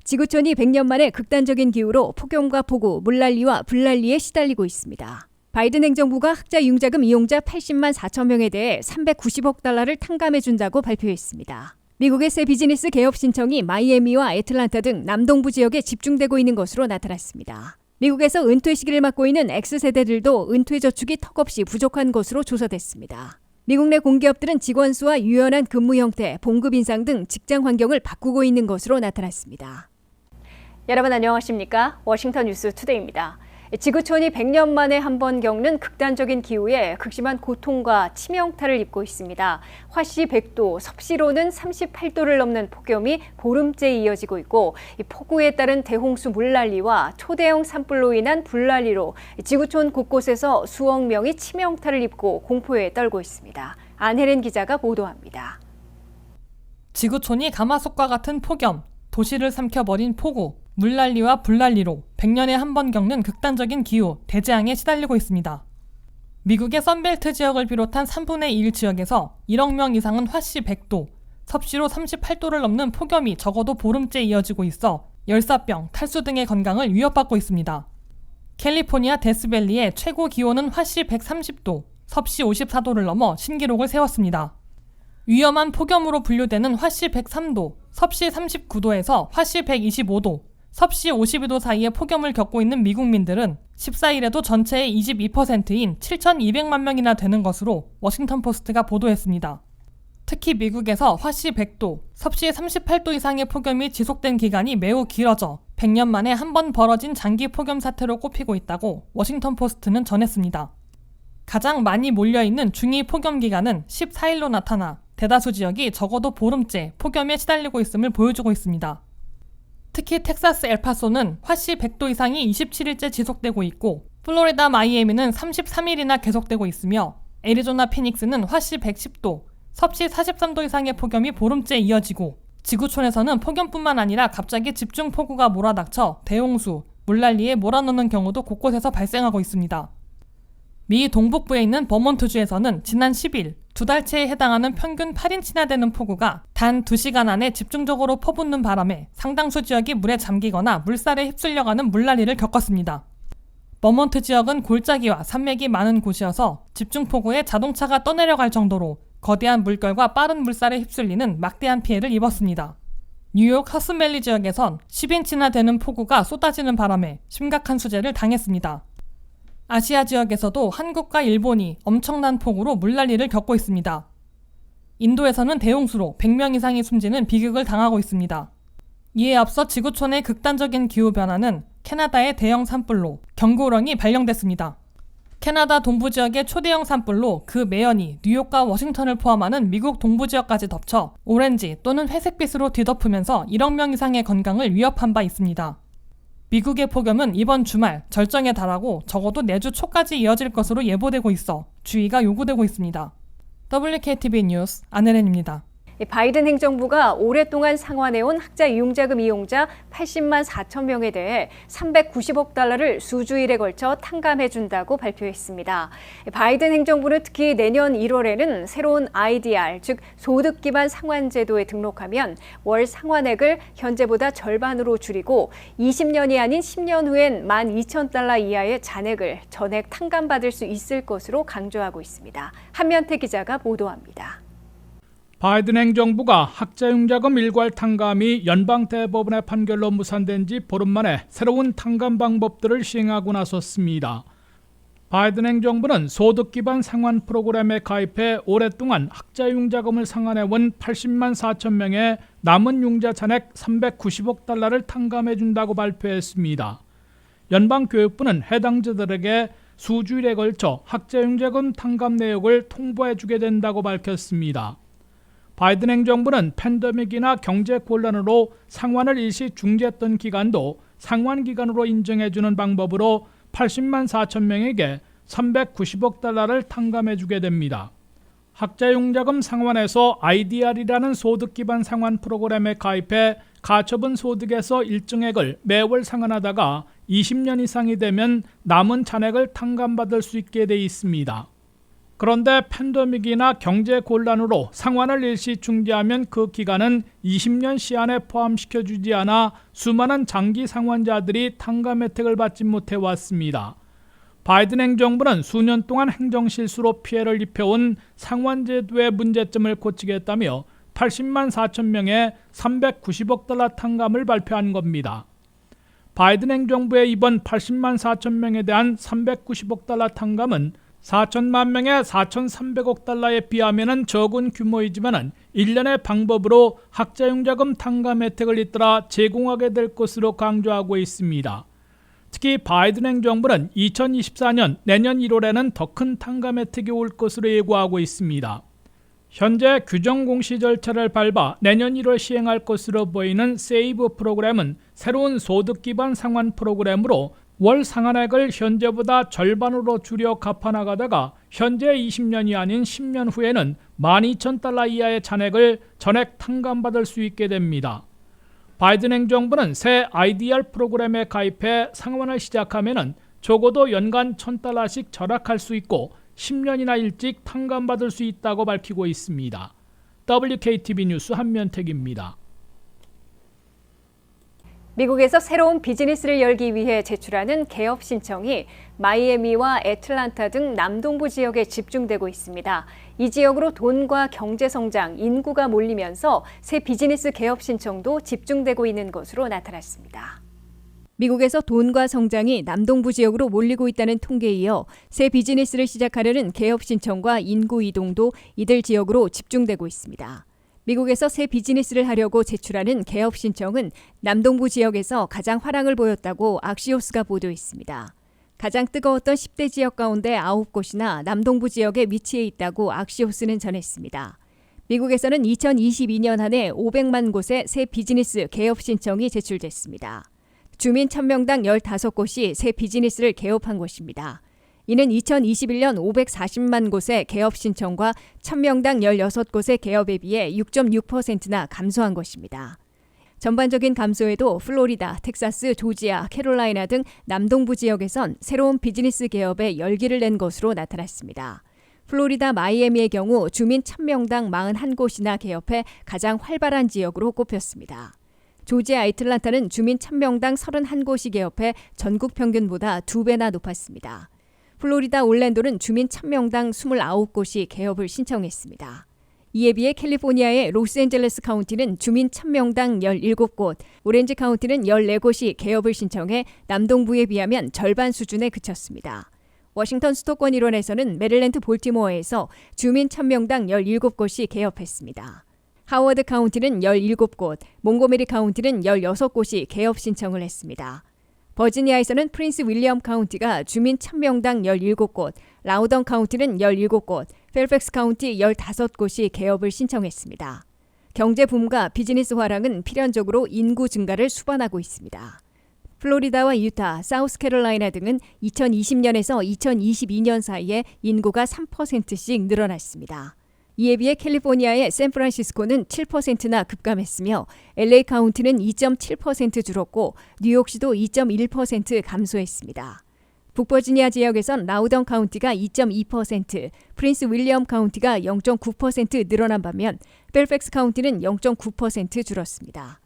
지구촌이 100년 만에 극단적인 기후로 폭염과 폭우, 물난리와 불난리에 시달리고 있습니다. 바이든 행정부가 학자 융자금 이용자 80만 4천 명에 대해 390억 달러를 탕감해준다고 발표했습니다. 미국의 새 비즈니스 개업 신청이 마이애미와 애틀란타 등 남동부 지역에 집중되고 있는 것으로 나타났습니다. 미국에서 은퇴 시기를 맞고 있는 X세대들도 은퇴 저축이 턱없이 부족한 것으로 조사됐습니다. 미국 내 공기업들은 직원 수와 유연한 근무 형태, 봉급 인상 등 직장 환경을 바꾸고 있는 것으로 나타났습니다. 여러분 안녕하십니까? 워싱턴 뉴스 투데이입니다. 지구촌이 100년 만에 한 번 겪는 극단적인 기후에 극심한 고통과 치명타를 입고 있습니다. 화씨 100도, 섭씨로는 38도를 넘는 폭염이 보름째 이어지고 있고 이 폭우에 따른 대홍수 물난리와 초대형 산불로 인한 불난리로 지구촌 곳곳에서 수억 명이 치명타를 입고 공포에 떨고 있습니다. 안혜린 기자가 보도합니다. 지구촌이 가마솥과 같은 폭염, 도시를 삼켜버린 폭우, 물난리와 불난리로 100년에 한 번 겪는 극단적인 기후, 대재앙에 시달리고 있습니다. 미국의 선벨트 지역을 비롯한 3분의 1 지역에서 1억 명 이상은 화씨 100도, 섭씨로 38도를 넘는 폭염이 적어도 보름째 이어지고 있어 열사병, 탈수 등의 건강을 위협받고 있습니다. 캘리포니아 데스밸리의 최고 기온은 화씨 130도, 섭씨 54도를 넘어 신기록을 세웠습니다. 위험한 폭염으로 분류되는 화씨 103도, 섭씨 39도에서 화씨 125도, 섭씨 52도 사이의 폭염을 겪고 있는 미국민들은 14일에도 전체의 22%인 7,200만 명이나 되는 것으로 워싱턴 포스트가 보도했습니다. 특히 미국에서 화씨 100도, 섭씨 38도 이상의 폭염이 지속된 기간이 매우 길어져 100년 만에 한 번 벌어진 장기 폭염 사태로 꼽히고 있다고 워싱턴 포스트는 전했습니다. 가장 많이 몰려있는 중위 폭염 기간은 14일로 나타나 대다수 지역이 적어도 보름째 폭염에 시달리고 있음을 보여주고 있습니다. 특히 텍사스 엘파소는 화씨 100도 이상이 27일째 지속되고 있고 플로리다 마이애미는 33일이나 계속되고 있으며 애리조나 피닉스는 화씨 110도, 섭씨 43도 이상의 폭염이 보름째 이어지고 지구촌에서는 폭염뿐만 아니라 갑자기 집중 폭우가 몰아닥쳐 대홍수, 물난리에 몰아넣는 경우도 곳곳에서 발생하고 있습니다. 미 동북부에 있는 버몬트주에서는 지난 10일 2달째에 해당하는 평균 8인치나 되는 폭우가 단 2시간 안에 집중적으로 퍼붓는 바람에 상당수 지역이 물에 잠기거나 물살에 휩쓸려가는 물난리를 겪었습니다. 버몬트 지역은 골짜기와 산맥이 많은 곳이어서 집중폭우에 자동차가 떠내려갈 정도로 거대한 물결과 빠른 물살에 휩쓸리는 막대한 피해를 입었습니다. 뉴욕 허스멜리 지역에선 10인치나 되는 폭우가 쏟아지는 바람에 심각한 수재를 당했습니다. 아시아 지역에서도 한국과 일본이 엄청난 폭우로 물난리를 겪고 있습니다. 인도에서는 대홍수로 100명 이상이 숨지는 비극을 당하고 있습니다. 이에 앞서 지구촌의 극단적인 기후변화는 캐나다의 대형 산불로 경고령이 발령됐습니다. 캐나다 동부 지역의 초대형 산불로 그 매연이 뉴욕과 워싱턴을 포함하는 미국 동부 지역까지 덮쳐 오렌지 또는 회색빛으로 뒤덮으면서 1억 명 이상의 건강을 위협한 바 있습니다. 미국의 폭염은 이번 주말 절정에 달하고 적어도 내주 초까지 이어질 것으로 예보되고 있어 주의가 요구되고 있습니다. WKTV 뉴스 안혜린입니다. 바이든 행정부가 오랫동안 상환해온 학자 융자금 이용자 80만 4천 명에 대해 390억 달러를 수주일에 걸쳐 탕감해준다고 발표했습니다. 바이든 행정부는 특히 내년 1월에는 새로운 IDR, 즉 소득 기반 상환 제도에 등록하면 월 상환액을 현재보다 절반으로 줄이고 20년이 아닌 10년 후엔 12,000달러 이하의 잔액을 전액 탕감받을 수 있을 것으로 강조하고 있습니다. 한면태 기자가 보도합니다. 바이든 행정부가 학자융자금 일괄 탕감이 연방대법원의 판결로 무산된 지 보름 만에 새로운 탕감 방법들을 시행하고 나섰습니다. 바이든 행정부는 소득 기반 상환 프로그램에 가입해 오랫동안 학자융자금을 상환해온 80만 4천 명의 남은 융자 잔액 390억 달러를 탕감해준다고 발표했습니다. 연방교육부는 해당자들에게 수주일에 걸쳐 학자융자금 탕감 내역을 통보해주게 된다고 밝혔습니다. 바이든 행정부는 팬데믹이나 경제 곤란으로 상환을 일시 중지했던 기간도 상환 기간으로 인정해주는 방법으로 80만 4천 명에게 390억 달러를 탕감해주게 됩니다. 학자융자금 상환에서 IDR이라는 소득 기반 상환 프로그램에 가입해 가처분 소득에서 일정액을 매월 상환하다가 20년 이상이 되면 남은 잔액을 탕감받을 수 있게 돼 있습니다. 그런데 팬데믹이나 경제 곤란으로 상환을 일시 중지하면 그 기간은 20년 시한에 포함시켜주지 않아 수많은 장기 상환자들이 탕감 혜택을 받지 못해 왔습니다. 바이든 행정부는 수년 동안 행정실수로 피해를 입혀온 상환제도의 문제점을 고치겠다며 80만 4천 명의 390억 달러 탕감을 발표한 겁니다. 바이든 행정부의 이번 80만 4천 명에 대한 390억 달러 탕감은 4천만 명의 4,300억 달러에 비하면 적은 규모이지만 일련의 방법으로 학자융자금 탕감 혜택을 잇따라 제공하게 될 것으로 강조하고 있습니다. 특히 바이든 행정부는 2024년 내년 1월에는 더 큰 탕감 혜택이 올 것으로 예고하고 있습니다. 현재 규정 공시 절차를 밟아 내년 1월 시행할 것으로 보이는 세이브 프로그램은 새로운 소득 기반 상환 프로그램으로 월 상환액을 현재보다 절반으로 줄여 갚아나가다가 현재 20년이 아닌 10년 후에는 12,000달러 이하의 잔액을 전액 탕감받을 수 있게 됩니다. 바이든 행정부는 새 IDR 프로그램에 가입해 상환을 시작하면 적어도 연간 1,000달러씩 절약할 수 있고 10년이나 일찍 탕감받을 수 있다고 밝히고 있습니다. WKTV 뉴스 한면택입니다. 미국에서 새로운 비즈니스를 열기 위해 제출하는 개업 신청이 마이애미와 애틀란타 등 남동부 지역에 집중되고 있습니다. 이 지역으로 돈과 경제 성장, 인구가 몰리면서 새 비즈니스 개업 신청도 집중되고 있는 것으로 나타났습니다. 미국에서 돈과 성장이 남동부 지역으로 몰리고 있다는 통계에 이어 새 비즈니스를 시작하려는 개업 신청과 인구 이동도 이들 지역으로 집중되고 있습니다. 미국에서 새 비즈니스를 하려고 제출하는 개업 신청은 남동부 지역에서 가장 화랑을 보였다고 악시오스가 보도했습니다. 가장 뜨거웠던 10대 지역 가운데 9곳이나 남동부 지역에 위치해 있다고 악시오스는 전했습니다. 미국에서는 2022년 한 해 500만 곳의 새 비즈니스 개업 신청이 제출됐습니다. 주민 1000명당 15곳이 새 비즈니스를 개업한 곳입니다. 이는 2021년 540만 곳의 개업 신청과 1000명당 16곳의 개업에 비해 6.6%나 감소한 것입니다. 전반적인 감소에도 플로리다, 텍사스, 조지아, 캐롤라이나 등 남동부 지역에선 새로운 비즈니스 개업에 열기를 낸 것으로 나타났습니다. 플로리다 마이애미의 경우 주민 1000명당 41곳이나 개업해 가장 활발한 지역으로 꼽혔습니다. 조지아 애틀란타는 주민 1000명당 31곳이 개업해 전국 평균보다 2배나 높았습니다. 플로리다 올랜도는 주민 1000명당 29곳이 개업을 신청했습니다. 이에 비해 캘리포니아의 로스앤젤레스 카운티는 주민 1000명당 17곳, 오렌지 카운티는 14곳이 개업을 신청해 남동부에 비하면 절반 수준에 그쳤습니다. 워싱턴 수도권 일원에서는 메릴랜드 볼티모어에서 주민 1000명당 17곳이 개업했습니다. 하워드 카운티는 17곳, 몽고메리 카운티는 16곳이 개업 신청을 했습니다. 버지니아에서는 프린스 윌리엄 카운티가 주민 1000명당 17곳, 라우던 카운티는 17곳, 펠팩스 카운티 15곳이 개업을 신청했습니다. 경제 붐과 비즈니스 화랑은 필연적으로 인구 증가를 수반하고 있습니다. 플로리다와 유타, 사우스캐롤라이나 등은 2020년에서 2022년 사이에 인구가 3%씩 늘어났습니다. 이에 비해 캘리포니아의 샌프란시스코는 7%나 급감했으며 LA 카운티는 2.7% 줄었고 뉴욕시도 2.1% 감소했습니다. 북버지니아 지역에선 라우던 카운티가 2.2%, 프린스 윌리엄 카운티가 0.9% 늘어난 반면 펠팩스 카운티는 0.9% 줄었습니다.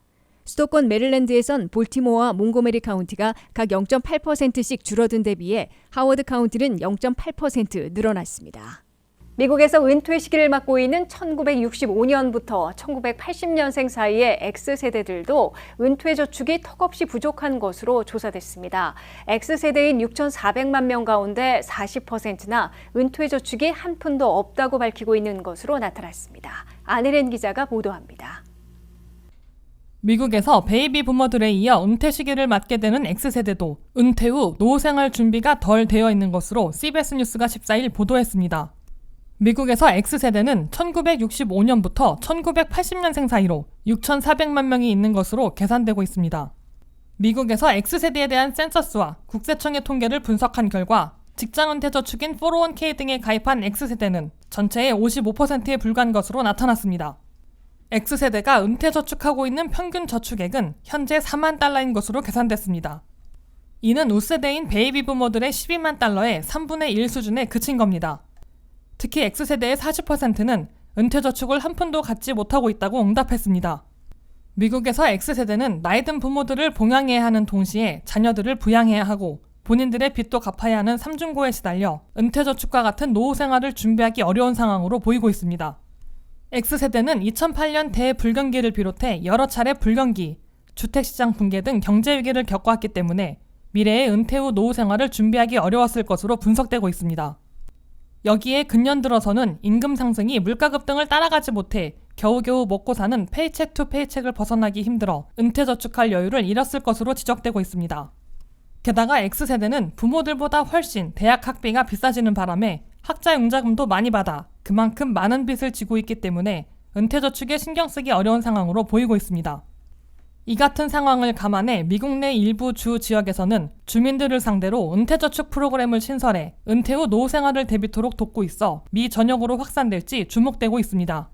수도권 메릴랜드에선 볼티모어와 몽고메리 카운티가 각 0.8%씩 줄어든 데 비해 하워드 카운티는 0.8% 늘어났습니다. 미국에서 은퇴 시기를 맞고 있는 1965년부터 1980년생 사이의 X세대들도 은퇴 저축이 턱없이 부족한 것으로 조사됐습니다. X세대인 6,400만 명 가운데 40%나 은퇴 저축이 한 푼도 없다고 밝히고 있는 것으로 나타났습니다. 안혜린 기자가 보도합니다. 미국에서 베이비 부머들에 이어 은퇴 시기를 맞게 되는 X세대도 은퇴 후 노후생활 준비가 덜 되어 있는 것으로 CBS 뉴스가 14일 보도했습니다. 미국에서 X세대는 1965년부터 1980년생 사이로 6,400만 명이 있는 것으로 계산되고 있습니다. 미국에서 X세대에 대한 센서스와 국세청의 통계를 분석한 결과 직장 은퇴 저축인 401k 등에 가입한 X세대는 전체의 55%에 불과한 것으로 나타났습니다. X세대가 은퇴 저축하고 있는 평균 저축액은 현재 4만 달러인 것으로 계산됐습니다. 이는 우세대인 베이비 부머들의 12만 달러의 3분의 1 수준에 그친 겁니다. 특히 X세대의 40%는 은퇴저축을 한 푼도 갖지 못하고 있다고 응답했습니다. 미국에서 X세대는 나이든 부모들을 봉양해야 하는 동시에 자녀들을 부양해야 하고 본인들의 빚도 갚아야 하는 삼중고에 시달려 은퇴저축과 같은 노후 생활을 준비하기 어려운 상황으로 보이고 있습니다. X세대는 2008년 대불경기를 비롯해 여러 차례 불경기, 주택시장 붕괴 등 경제위기를 겪어왔기 때문에 미래의 은퇴 후 노후 생활을 준비하기 어려웠을 것으로 분석되고 있습니다. 여기에 근년 들어서는 임금 상승이 물가 급등을 따라가지 못해 겨우겨우 먹고 사는 페이첵 투 페이첵을 벗어나기 힘들어 은퇴저축할 여유를 잃었을 것으로 지적되고 있습니다. 게다가 X세대는 부모들보다 훨씬 대학 학비가 비싸지는 바람에 학자융자금도 많이 받아 그만큼 많은 빚을 지고 있기 때문에 은퇴저축에 신경 쓰기 어려운 상황으로 보이고 있습니다. 이 같은 상황을 감안해 미국 내 일부 주 지역에서는 주민들을 상대로 은퇴저축 프로그램을 신설해 은퇴 후 노후 생활을 대비토록 돕고 있어 미 전역으로 확산될지 주목되고 있습니다.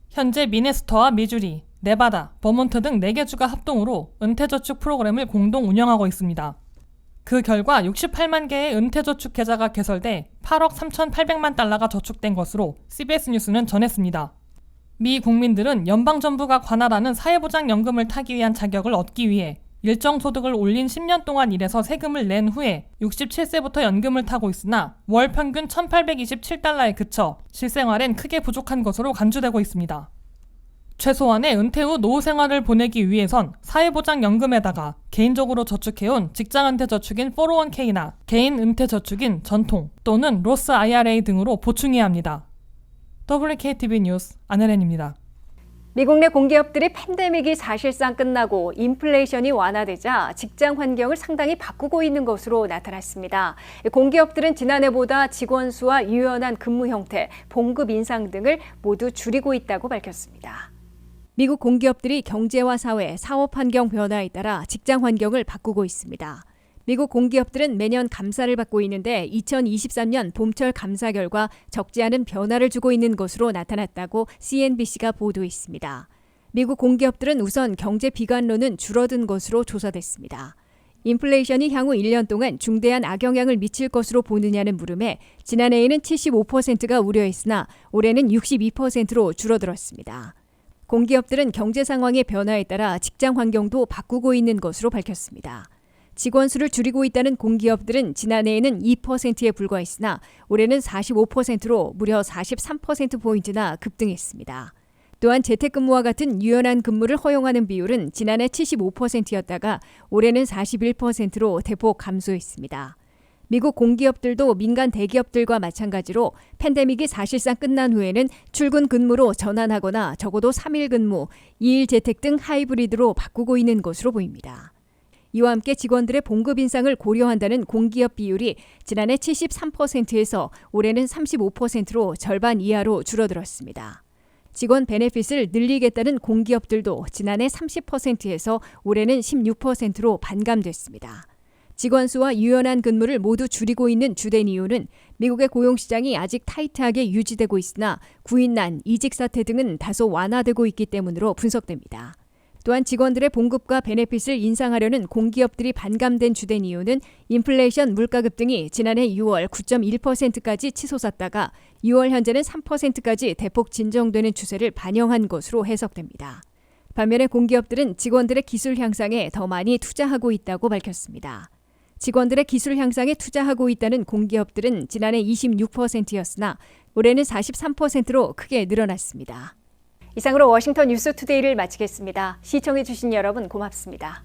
현재 미네소타와 미주리, 네바다, 버몬트 등 4개 주가 합동으로 은퇴저축 프로그램을 공동 운영하고 있습니다. 그 결과 68만 개의 은퇴저축 계좌가 개설돼 8억 3,800만 달러가 저축된 것으로 CBS 뉴스는 전했습니다. 미 국민들은 연방정부가 관할하는 사회보장연금을 타기 위한 자격을 얻기 위해 일정 소득을 올린 10년 동안 일해서 세금을 낸 후에 67세부터 연금을 타고 있으나 월 평균 1,827달러에 그쳐 실생활엔 크게 부족한 것으로 간주되고 있습니다. 최소한의 은퇴 후 노후 생활을 보내기 위해선 사회보장연금에다가 개인적으로 저축해온 직장은퇴저축인 401k나 개인 은퇴저축인 전통 또는 로스 IRA 등으로 보충해야 합니다. WKTV 뉴스 안혜련입니다. 미국 내 공기업들이 팬데믹이 사실상 끝나고 인플레이션이 완화되자 직장 환경을 상당히 바꾸고 있는 것으로 나타났습니다. 공기업들은 지난해보다 직원 수와 유연한 근무 형태, 봉급 인상 등을 모두 줄이고 있다고 밝혔습니다. 미국 공기업들이 경제와 사회, 사업 환경 변화에 따라 직장 환경을 바꾸고 있습니다. 미국 공기업들은 매년 감사를 받고 있는데 2023년 봄철 감사 결과 적지 않은 변화를 주고 있는 것으로 나타났다고 CNBC가 보도했습니다. 미국 공기업들은 우선 경제 비관론은 줄어든 것으로 조사됐습니다. 인플레이션이 향후 1년 동안 중대한 악영향을 미칠 것으로 보느냐는 물음에 지난해에는 75%가 우려했으나 올해는 62%로 줄어들었습니다. 공기업들은 경제 상황의 변화에 따라 직장 환경도 바꾸고 있는 것으로 밝혔습니다. 직원 수를 줄이고 있다는 공기업들은 지난해에는 2%에 불과했으나 올해는 45%로 무려 43%포인트나 급등했습니다. 또한 재택근무와 같은 유연한 근무를 허용하는 비율은 지난해 75%였다가 올해는 41%로 대폭 감소했습니다. 미국 공기업들도 민간 대기업들과 마찬가지로 팬데믹이 사실상 끝난 후에는 출근 근무로 전환하거나 적어도 3일 근무, 2일 재택 등 하이브리드로 바꾸고 있는 것으로 보입니다. 이와 함께 직원들의 봉급 인상을 고려한다는 공기업 비율이 지난해 73%에서 올해는 35%로 절반 이하로 줄어들었습니다. 직원 베네핏을 늘리겠다는 공기업들도 지난해 30%에서 올해는 16%로 반감됐습니다. 직원 수와 유연한 근무를 모두 줄이고 있는 주된 이유는 미국의 고용시장이 아직 타이트하게 유지되고 있으나 구인난, 이직 사태 등은 다소 완화되고 있기 때문으로 분석됩니다. 또한 직원들의 봉급과 베네핏을 인상하려는 공기업들이 반감된 주된 이유는 인플레이션 물가 급등이 지난해 6월 9.1%까지 치솟았다가 6월 현재는 3%까지 대폭 진정되는 추세를 반영한 것으로 해석됩니다. 반면에 공기업들은 직원들의 기술 향상에 더 많이 투자하고 있다고 밝혔습니다. 직원들의 기술 향상에 투자하고 있다는 공기업들은 지난해 26%였으나 올해는 43%로 크게 늘어났습니다. 이상으로 워싱턴 뉴스투데이를 마치겠습니다. 시청해주신 여러분 고맙습니다.